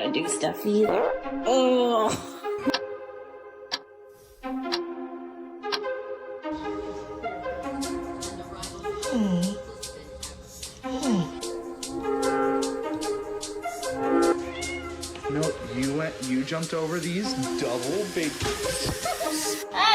want to do stuff either. Oh. No, you jumped over these double big. Ah!